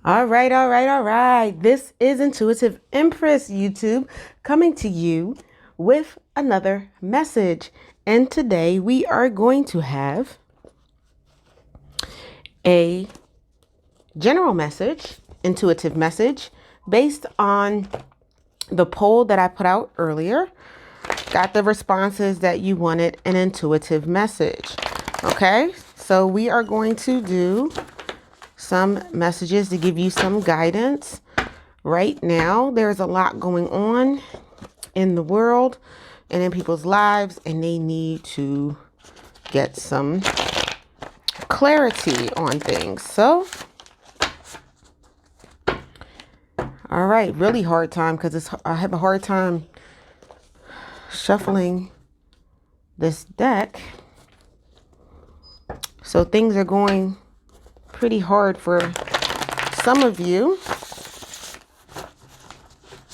All right. This is Intuitive Empress YouTube coming to you with another message. And today we are going to have a general message, intuitive message, based on the poll that I put out earlier. Got the responses that you wanted an intuitive message. Okay, so we are going to do some messages to give you some guidance. Right now, there's a lot going on in the world and in people's lives, and they need to get some clarity on things. So, all right, really hard time because I have a hard time shuffling this deck. So things are going pretty hard for some of you.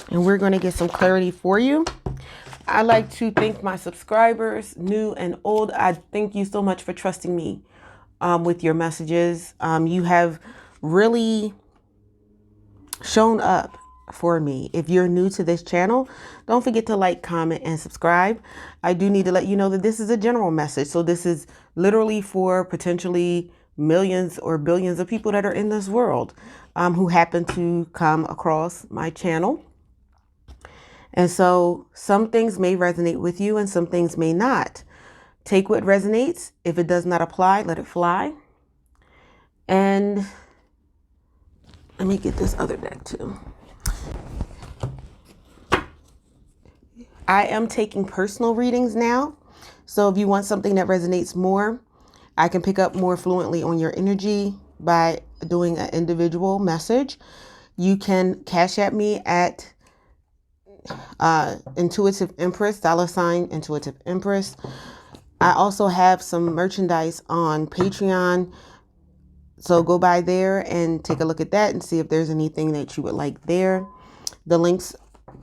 And we're going to get some clarity for you. I like to thank my subscribers, new and old. I thank you so much for trusting me with your messages. You have really shown up for me. If you're new to this channel, don't forget to like, comment, and subscribe. I do need to let you know that this is a general message. So this is literally for potentially millions or billions of people that are in this world who happen to come across my channel. And so some things may resonate with you and some things may not. Take what resonates. If it does not apply, let it fly. And let me get this other deck too. I am taking personal readings now. So if you want something that resonates more, I can pick up more fluently on your energy by doing an individual message. You can Cashapp me at Intuitive Empress, $ Intuitive Empress. I also have some merchandise on Patreon. So go by there and take a look at that and see if there's anything that you would like there. The links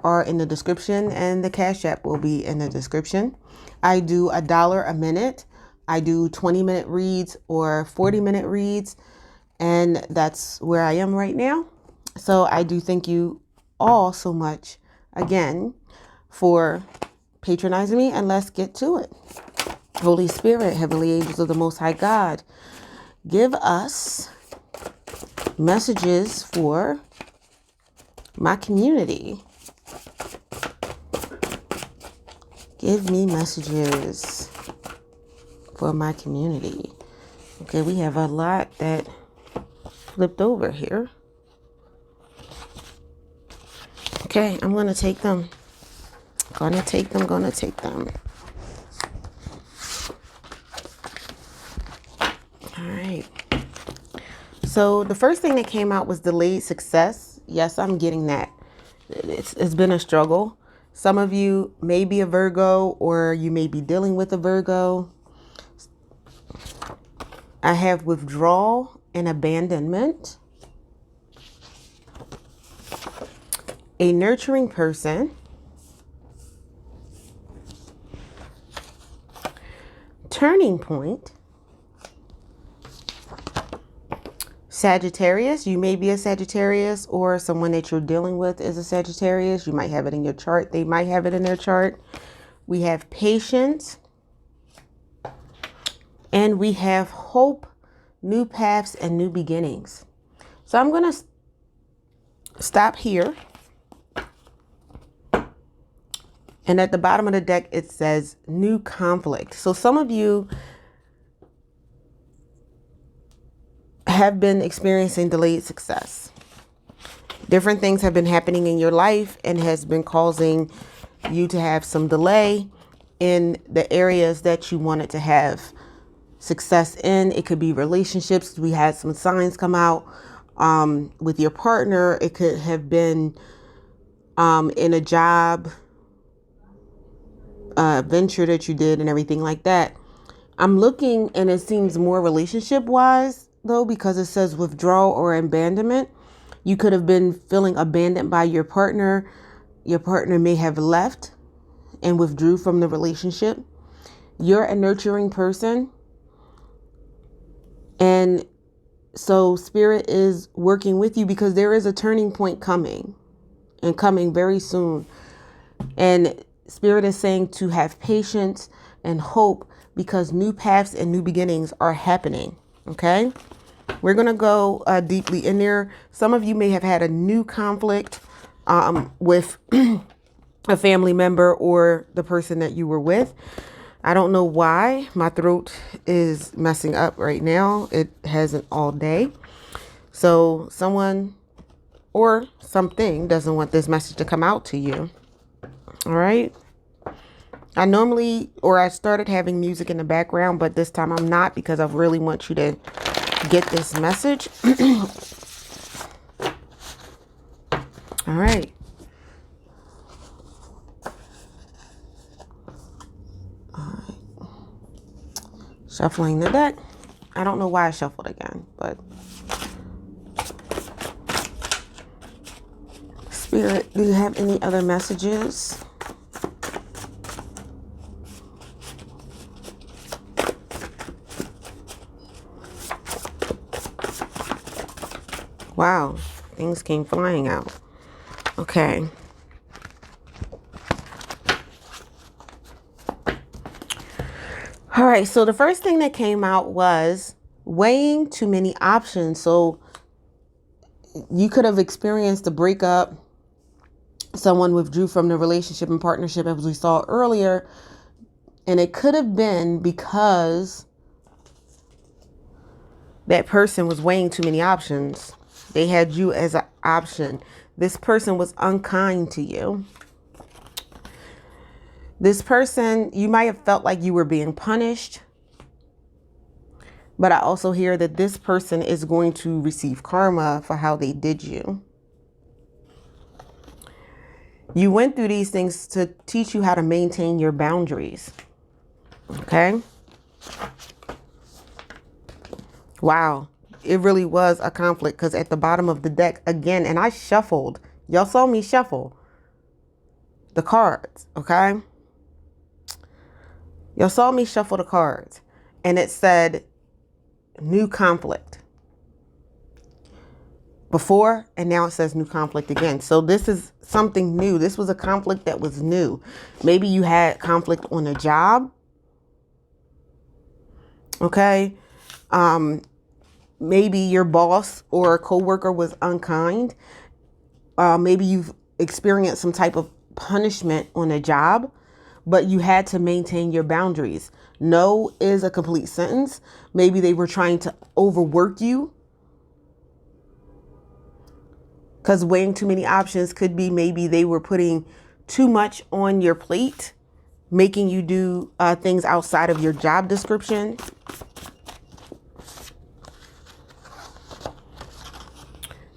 are in the description and the Cash App will be in the description. I do $1 a minute. I do 20-minute reads or 40-minute reads, and that's where I am right now. So I do thank you all so much again for patronizing me, and let's get to it. Holy Spirit, heavenly angels of the Most High God, give us messages for my community. Give me messages for my community. Okay, we have a lot that flipped over here. Okay, I'm going to take them. Gonna take them. All right. So the first thing that came out was delayed success. Yes, I'm getting that. It's been a struggle. Some of you may be a Virgo or you may be dealing with a Virgo. I have withdrawal and abandonment. A nurturing person. Turning point. Saggitarius, you may be a Sagittarius or someone that you're dealing with is a Sagittarius. You might have it in your chart. They might have it in their chart. We have patience. And we have hope, new paths, and new beginnings. So I'm going to stop here. And at the bottom of the deck, it says new conflict. So some of you have been experiencing delayed success. Different things have been happening in your life and has been causing you to have some delay in the areas that you wanted to have success in. It could be relationships. We had some signs come out with your partner. It could have been in a job venture that you did and everything like that. I'm looking and it seems more relationship wise though, because it says withdrawal or abandonment. You could have been feeling abandoned by your partner. Your partner may have left and withdrew from the relationship. You're a nurturing person and So Spirit is working with you because there is a turning point coming, and coming very soon. And Spirit is saying to have patience and hope because new paths and new beginnings are happening. Okay. We're going to go deeply in there. Some of you may have had a new conflict with a family member or the person that you were with. I don't know why my throat is messing up right now. It hasn't all day. So someone or something doesn't want this message to come out to you. All right. I started having music in the background, but this time I'm not, because I really want you to get this message. All right. Shuffling the deck. I don't know why I shuffled again, but Spirit, do you have any other messages? Wow, things came flying out. Okay. All right, so the first thing that came out was weighing too many options. So you could have experienced a breakup. Someone withdrew from the relationship and partnership, as we saw earlier. And it could have been because that person was weighing too many options. They had you as an option. This person was unkind to you. This person, you might have felt like you were being punished. But I also hear that this person is going to receive karma for how they did you. You went through these things to teach you how to maintain your boundaries. Okay? Wow. It really was a conflict, because at the bottom of the deck again, and I shuffled. Y'all saw me shuffle the cards. Okay? Y'all saw me shuffle the cards. And it said new conflict before, and now it says new conflict again. So this is something new. This was a conflict that was new. Maybe you had conflict on a job. Okay. Maybe your boss or a coworker was unkind. Maybe you've experienced some type of punishment on a job, but you had to maintain your boundaries. No is a complete sentence. Maybe they were trying to overwork you. Because weighing too many options could be maybe they were putting too much on your plate, making you do things outside of your job description.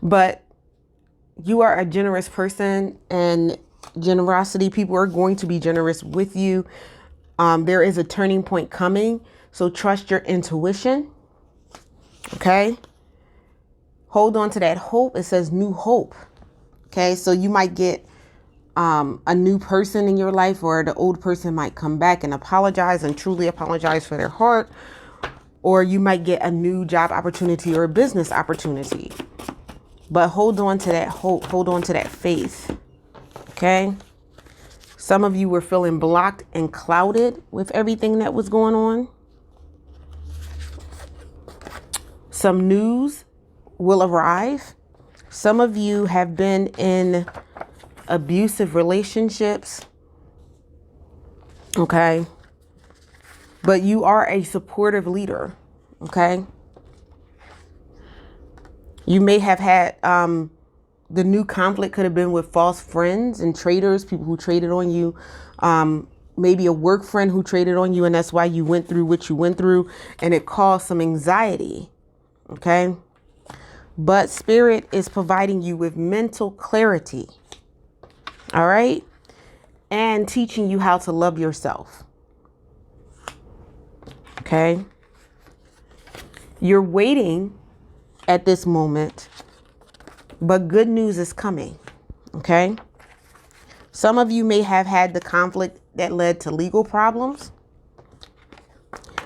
But you are a generous person, and generosity, people are going to be generous with you. There is a turning point coming. So trust your intuition. Okay. Hold on to that hope. It says new hope. Okay. So you might get a new person in your life, or the old person might come back and apologize and truly apologize for their heart. Or you might get a new job opportunity or a business opportunity. But hold on to that hope. Hold on to that faith. Okay. Some of you were feeling blocked and clouded with everything that was going on. Some news will arrive. Some of you have been in abusive relationships. Okay. But you are a supportive leader. Okay. You may have had, the new conflict could have been with false friends and traitors, people who traded on you. Maybe a work friend who traded on you, and that's why you went through what you went through, and it caused some anxiety. Okay. But Spirit is providing you with mental clarity. All right. And teaching you how to love yourself. Okay. You're waiting at this moment, but good news is coming. Okay. Some of you may have had the conflict that led to legal problems.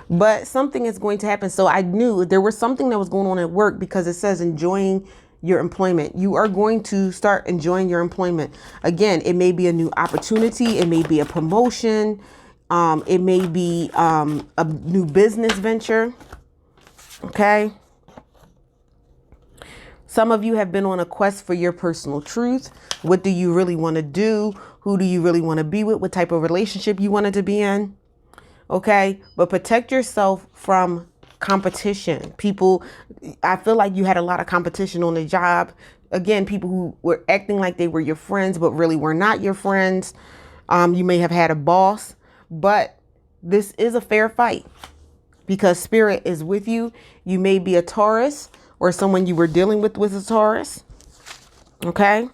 but something is going to happen. So I knew there was something that was going on at work, because it says enjoying your employment. You are going to start enjoying your employment. Again, it may be a new opportunity. It may be a promotion. It may be a new business venture. Okay. Some of you have been on a quest for your personal truth. What do you really want to do? Who do you really want to be with? What type of relationship you wanted to be in? Okay. But protect yourself from competition. People, I feel like you had a lot of competition on the job. Again, people who were acting like they were your friends, but really were not your friends. You may have had a boss, but this is a fair fight because spirit is with you. You may be a Taurus, or someone you were dealing with was a Taurus. Okay.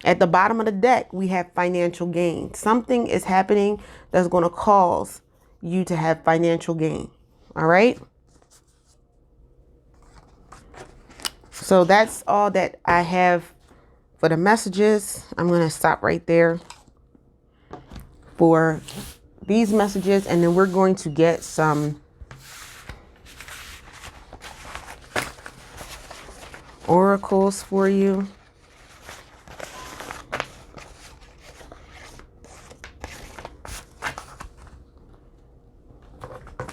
At the bottom of the deck, we have financial gain. Something is happening that's going to cause you to have financial gain. All right. So that's all that I have for the messages. I'm going to stop right there for these messages. And then we're going to get some oracles for you.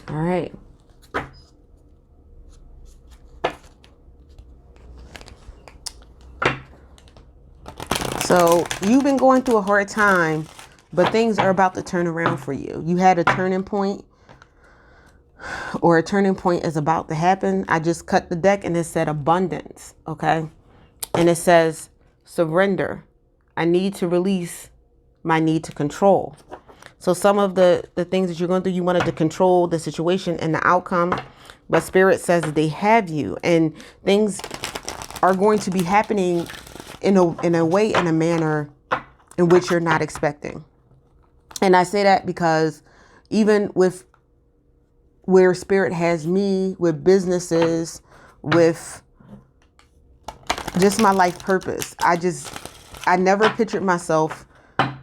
All right. So you've been going through a hard time, but things are about to turn around for you. You had a turning point, or a turning point is about to happen. I just cut the deck and it said abundance. Okay. And it says surrender. I need to release my need to control. So some of the things that you're going through, you wanted to control the situation and the outcome, but spirit says that they have you, and things are going to be happening in a way, in a manner in which you're not expecting. And I say that because even with where spirit has me, with businesses, with just my life purpose, I never pictured myself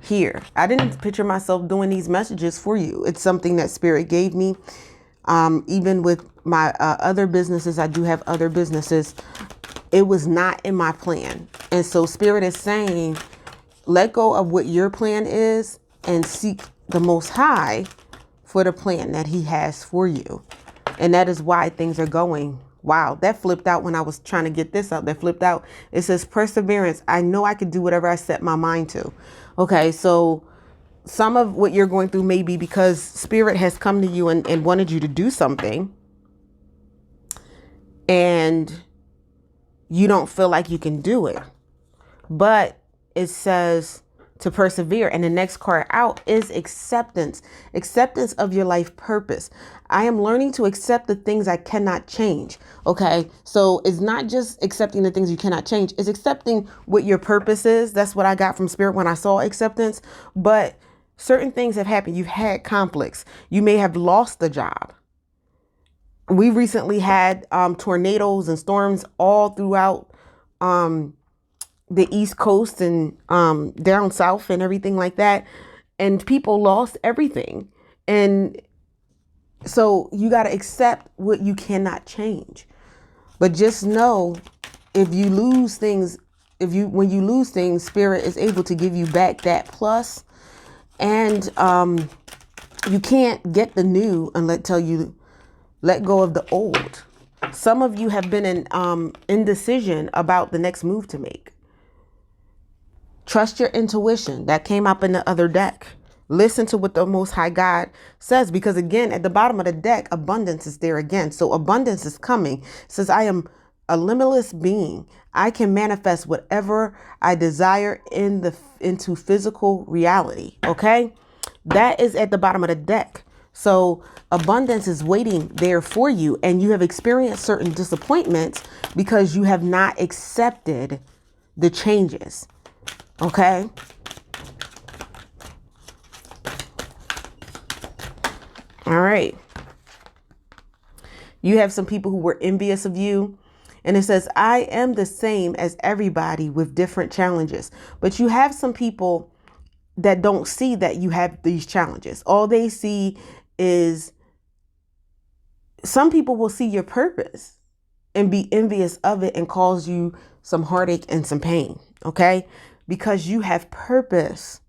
here. I didn't picture myself doing these messages for you. It's something that spirit gave me. Even with my other businesses, I do have other businesses. It was not in my plan. And so spirit is saying, let go of what your plan is and seek the Most High for the plan that he has for you. And that is why things are going. Wow, that flipped out when I was trying to get this out. That flipped out. It says perseverance. I know I could do whatever I set my mind to. Okay, so some of what you're going through may be because spirit has come to you and wanted you to do something, and you don't feel like you can do it. But it says to persevere. And the next card out is acceptance. Acceptance of your life purpose. I am learning to accept the things I cannot change. Okay. So it's not just accepting the things you cannot change. It's accepting what your purpose is. That's what I got from spirit when I saw acceptance. But certain things have happened. You've had conflicts. You may have lost the job. We recently had tornadoes and storms all throughout the East Coast and down south and everything like that. And people lost everything. And so you got to accept what you cannot change. But just know, if you lose things, when you lose things, spirit is able to give you back that plus. And you can't get the new until you let go of the old. Some of you have been in indecision about the next move to make. Trust your intuition. That came up in the other deck. Listen to what the Most High God says, because again, at the bottom of the deck, abundance is there again. So abundance is coming. It says, I am a limitless being. I can manifest whatever I desire into physical reality. Okay. That is at the bottom of the deck. So abundance is waiting there for you, and you have experienced certain disappointments because you have not accepted the changes. Okay. All right. You have some people who were envious of you. And it says, I am the same as everybody with different challenges. But you have some people that don't see that you have these challenges. All they see is some people will see your purpose and be envious of it and cause you some heartache and some pain, okay? Because you have purpose.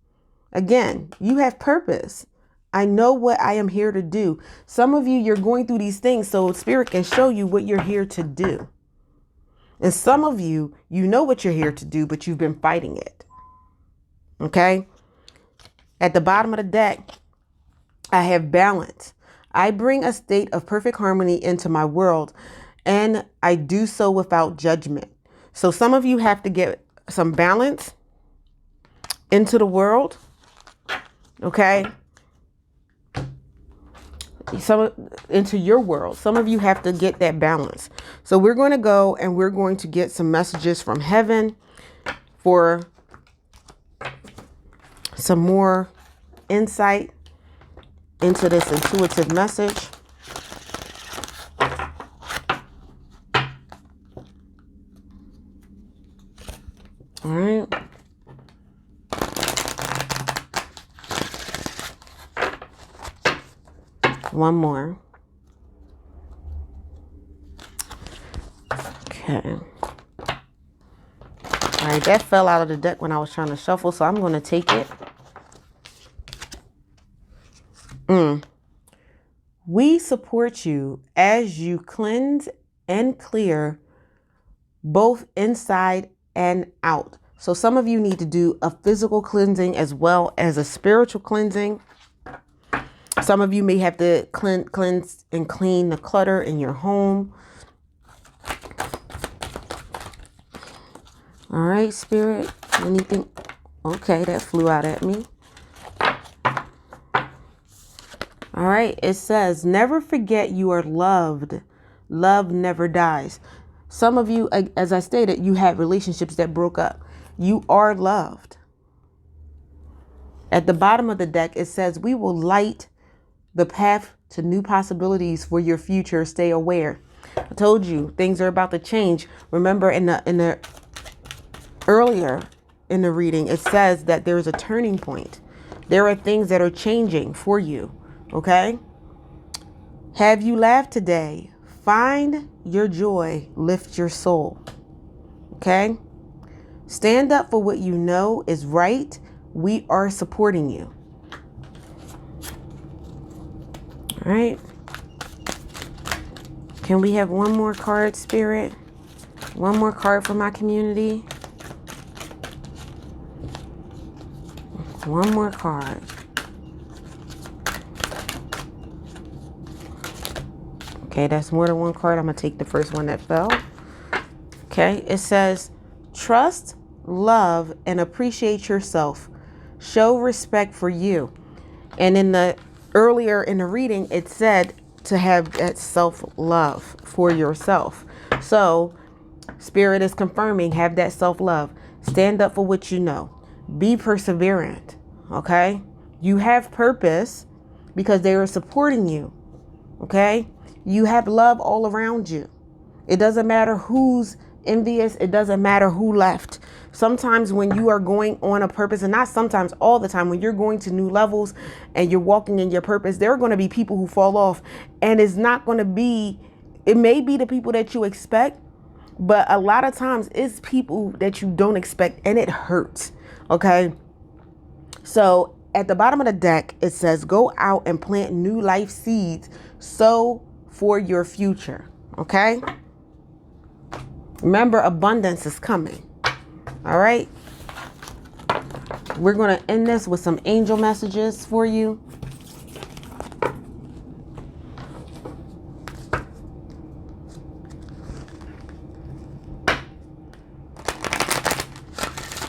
Again, you have purpose. I know what I am here to do. Some of you, you're going through these things so Spirit can show you what you're here to do. And some of you, you know what you're here to do, but you've been fighting it. Okay? At the bottom of the deck, I have balance. I bring a state of perfect harmony into my world, and I do so without judgment. So some of you have to get some balance into the world. Okay? Into your world. Some of you have to get that balance. So we're going to go and we're going to get some messages from heaven for some more insight into this intuitive message. All right. One more. Okay. All right, that fell out of the deck when I was trying to shuffle, so I'm going to take it. We support you as you cleanse and clear both inside and out. So some of you need to do a physical cleansing as well as a spiritual cleansing. Some of you may have to cleanse and clean the clutter in your home. All right, Spirit. Anything? Okay, that flew out at me. All right, it says, never forget you are loved. Love never dies. Some of you, as I stated, you had relationships that broke up. You are loved. At the bottom of the deck, it says, we will light the path to new possibilities for your future. Stay aware. I told you things are about to change. Remember in the earlier in the reading, it says that there is a turning point. There are things that are changing for you. Okay. Have you laughed today? Find your joy. Lift your soul. Okay. Stand up for what you know is right. We are supporting you. All right. Can we have one more card, Spirit? One more card for my community. One more card. Okay, that's more than one card. I'm going to take the first one that fell. Okay, it says, trust, love, and appreciate yourself. Show respect for you. And in the earlier in the reading, it said to have that self-love for yourself. So Spirit is confirming, have that self-love. Stand up for what you know. Be perseverant. Okay, you have purpose because they are supporting you. Okay, you have love all around you. It doesn't matter who's envious. It doesn't matter who left. Sometimes when you are going on a purpose, and not sometimes, all the time, when you're going to new levels and you're walking in your purpose, there are going to be people who fall off, and it's not going to be, it may be the people that you expect, but a lot of times it's people that you don't expect, and it hurts. Okay. So at the bottom of the deck, it says, go out and plant new life seeds. Sow for your future. Okay. Remember, abundance is coming. All right. We're going to end this with some angel messages for you.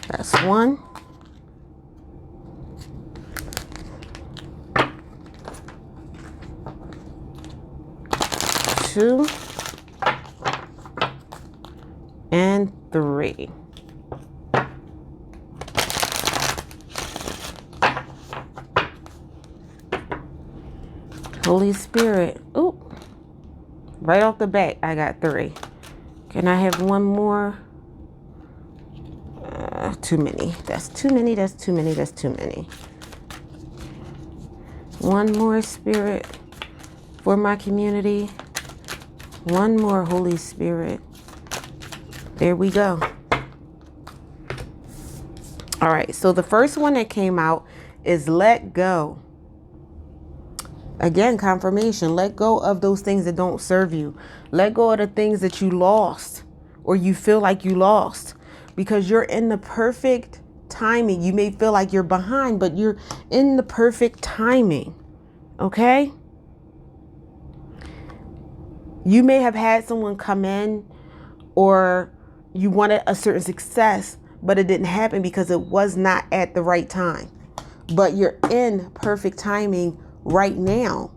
That's one. Two. And three. Holy Spirit. Ooh. Right off the bat, I got three. Can I have one more? Too many. That's too many. That's too many. That's too many. One more, Spirit, for my community. One more, Holy Spirit. There we go. All right, so the first one that came out is let go. Again, confirmation. Let go of those things that don't serve you. Let go of the things that you lost or you feel like you lost, because you're in the perfect timing. You may feel like you're behind, but you're in the perfect timing. Okay? You may have had someone come in, or you wanted a certain success, but it didn't happen because it was not at the right time. But you're in perfect timing right now.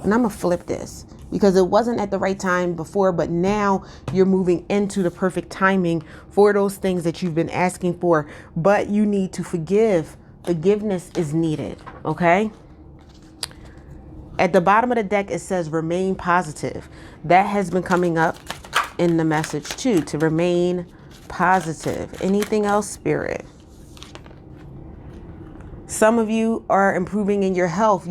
And I'm going to flip this, because it wasn't at the right time before, but now you're moving into the perfect timing for those things that you've been asking for. But you need to forgive. Forgiveness is needed. Okay? At the bottom of the deck, it says remain positive. That has been coming up in the message too, to remain positive. Anything else, Spirit? Some of you are improving in your health.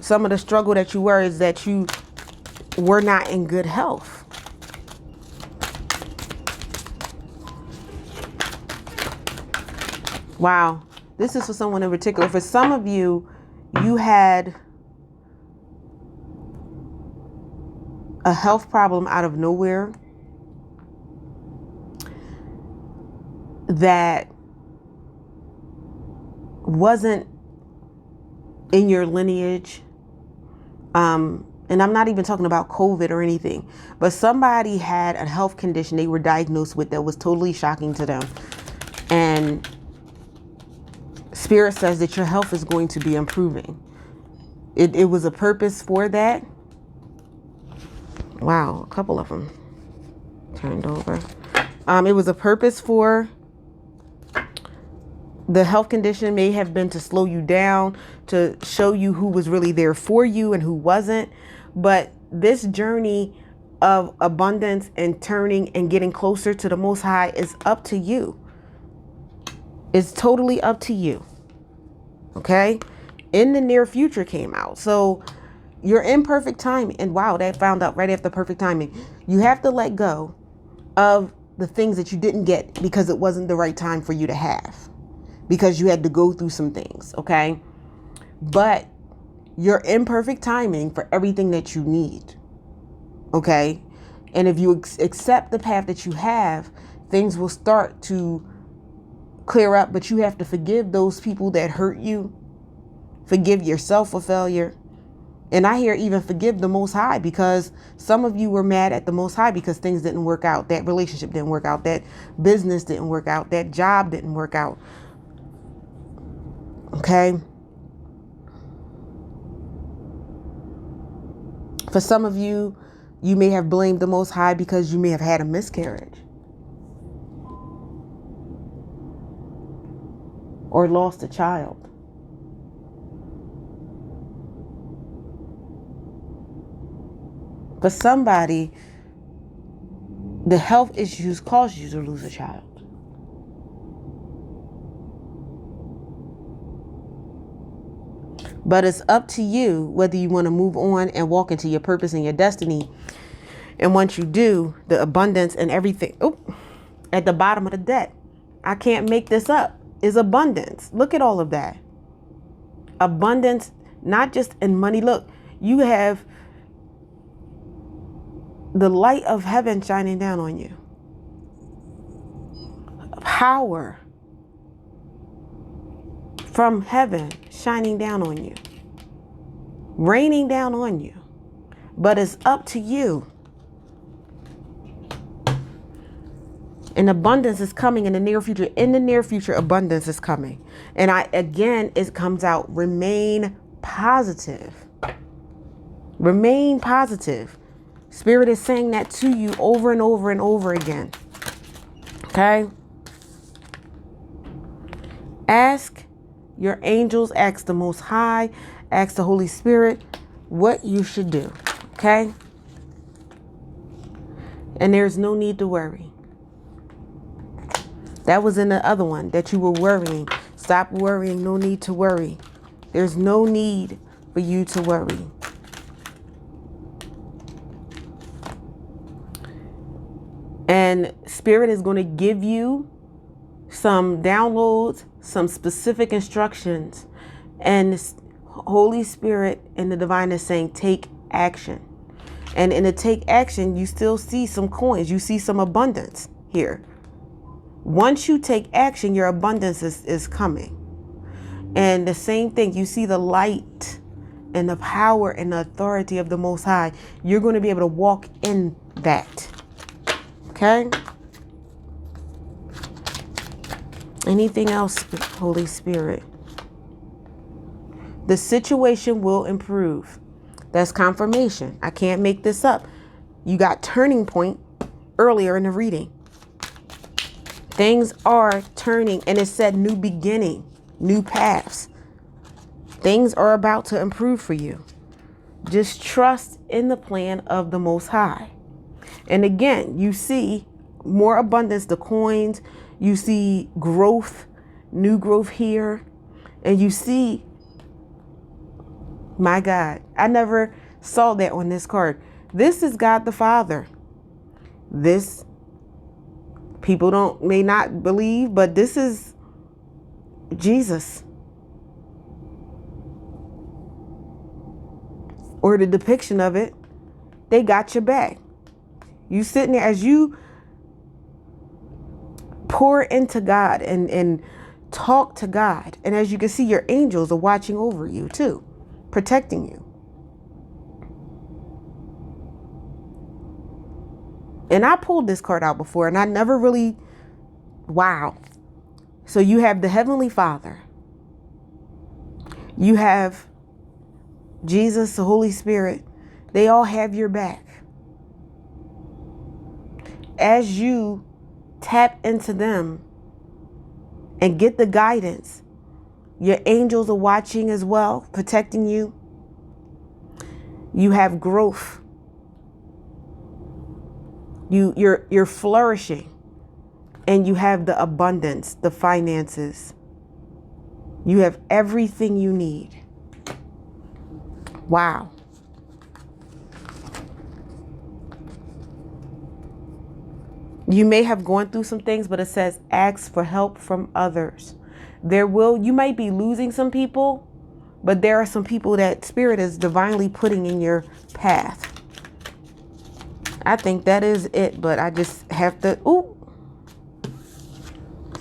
Some of the struggle that you were is that you were not in good health. Wow. This is for someone in particular. For some of you, you had a health problem out of nowhere that wasn't in your lineage. And I'm not even talking about COVID or anything, but somebody had a health condition they were diagnosed with that was totally shocking to them. And Spirit says that your health is going to be improving. It was a purpose for that. Wow, a couple of them turned over. It was a purpose for the health condition. May have been to slow you down, to show you who was really there for you and who wasn't. But this journey of abundance and turning and getting closer to the Most High is up to you. It's totally up to you. Okay? In the near future came out. So you're in perfect timing. And wow, that found out right after perfect timing. You have to let go of the things that you didn't get because it wasn't the right time for you to have. Because you had to go through some things. Okay? But you're in perfect timing for everything that you need. Okay? And if you accept the path that you have, things will start to clear up. But you have to forgive those people that hurt you. Forgive yourself for failure. And I hear even forgive the Most High, because some of you were mad at the Most High because things didn't work out. That relationship didn't work out. That business didn't work out. That job didn't work out. Okay? For some of you, you may have blamed the Most High because you may have had a miscarriage. Or lost a child. For somebody, the health issues caused you to lose a child. But it's up to you whether you want to move on and walk into your purpose and your destiny. And once you do, the abundance and everything, at the bottom of the deck, I can't make this up, is abundance. Look at all of that. Abundance, not just in money. Look, you have the light of heaven shining down on you. Power from heaven shining down on you. Raining down on you. But it's up to you. And abundance is coming in the near future. In the near future, abundance is coming. And it comes out, remain positive. Remain positive. Spirit is saying that to you over and over and over again. Okay? Ask your angels, ask the Most High, ask the Holy Spirit what you should do. Okay? And there's no need to worry. That was in the other one, that you were worrying. Stop worrying. No need to worry. There's no need for you to worry. And Spirit is going to give you some downloads, some specific instructions. And Holy Spirit and the divine is saying, take action. And in the take action, you still see some coins. You see some abundance here. Once you take action, your abundance is coming. And the same thing, you see the light and the power and the authority of the Most High. You're going to be able to walk in that. Okay? Anything else, Holy Spirit? The situation will improve. That's confirmation. I can't make this up. You got turning point earlier in the reading. Things are turning, and it said new beginning, new paths. Things are about to improve for you. Just trust in the plan of the Most High. And again, you see more abundance, the coins. You see growth, new growth here. And you see, my God, I never saw that on this card. This is God the Father. This, people may not believe, but this is Jesus. Or the depiction of it. They got your back. You sitting there as you pour into God and talk to God. And as you can see, your angels are watching over you too, protecting you. And I pulled this card out before and I never really, wow. So you have the Heavenly Father. You have Jesus, the Holy Spirit. They all have your back. As you tap into them and get the guidance, your angels are watching as well, protecting you. You have growth. You're flourishing, and you have the abundance, the finances. You have everything you need. Wow. You may have gone through some things, but it says ask for help from others. You might be losing some people, but there are some people that Spirit is divinely putting in your path. I think that is it, but I just have to,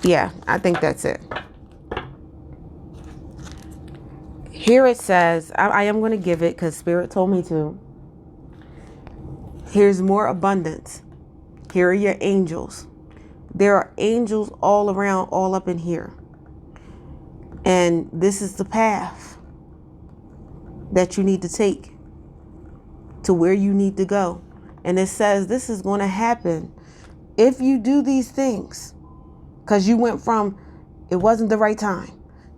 yeah, I think that's it. Here it says, I am going to give it because Spirit told me to. Here's more abundance. Here are your angels. There are angels all around, all up in here. And this is the path that you need to take to where you need to go. And it says this is going to happen if you do these things. Because you went from, it wasn't the right time.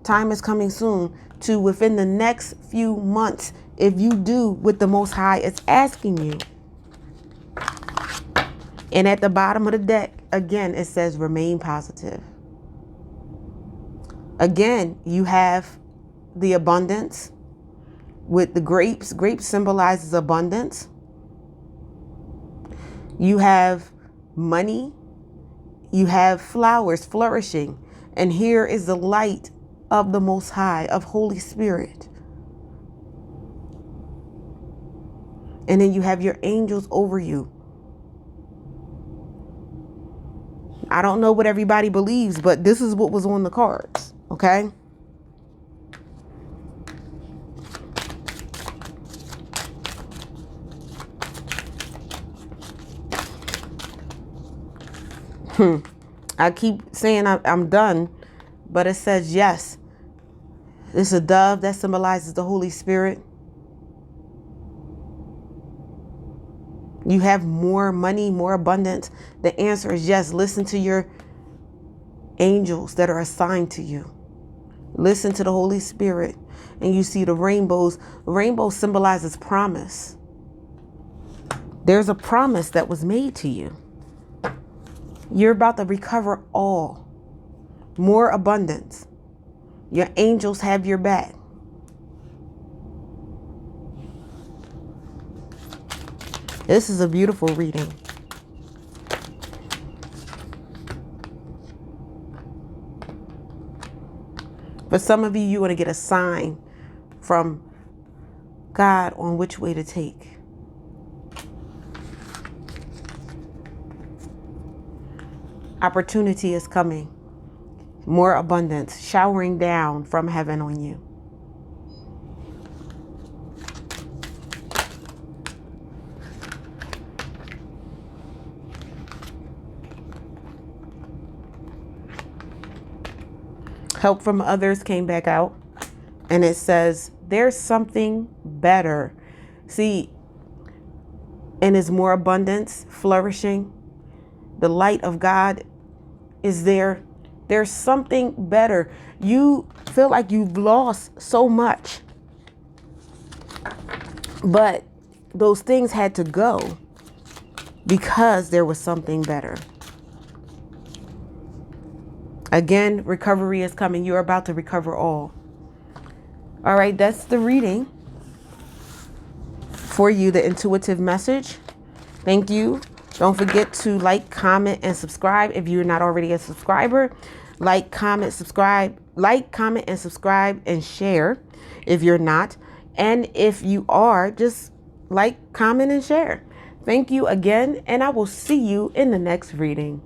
Time is coming soon, to within the next few months, if you do what the Most High is asking you. And at the bottom of the deck, again, it says remain positive. Again, you have the abundance with the grapes. Grapes symbolizes abundance. You have money. You have flowers flourishing. And here is the light of the Most High, of Holy Spirit. And then you have your angels over you. I don't know what everybody believes, but this is what was on the cards, okay? I keep saying I'm done, but it says yes. It's a dove that symbolizes the Holy Spirit. You have more money, more abundance. The answer is yes. Listen to your angels that are assigned to you. Listen to the Holy Spirit. And you see the rainbows. The rainbow symbolizes promise. There's a promise that was made to you. You're about to recover all. More abundance. Your angels have your back. This is a beautiful reading. For some of you, you're going to get a sign from God on which way to take. Opportunity is coming. More abundance showering down from heaven on you. Help from others came back out. And it says, there's something better. See, and is more abundance, flourishing. The light of God is there. There's something better. You feel like you've lost so much. But those things had to go because there was something better. Again, recovery is coming. You're about to recover all. All right, that's the reading for you, the intuitive message. Thank you. Don't forget to like, comment, and subscribe if you're not already a subscriber. Like, comment, subscribe. Like, comment, and subscribe, and share if you're not. And if you are, just like, comment, and share. Thank you again, and I will see you in the next reading.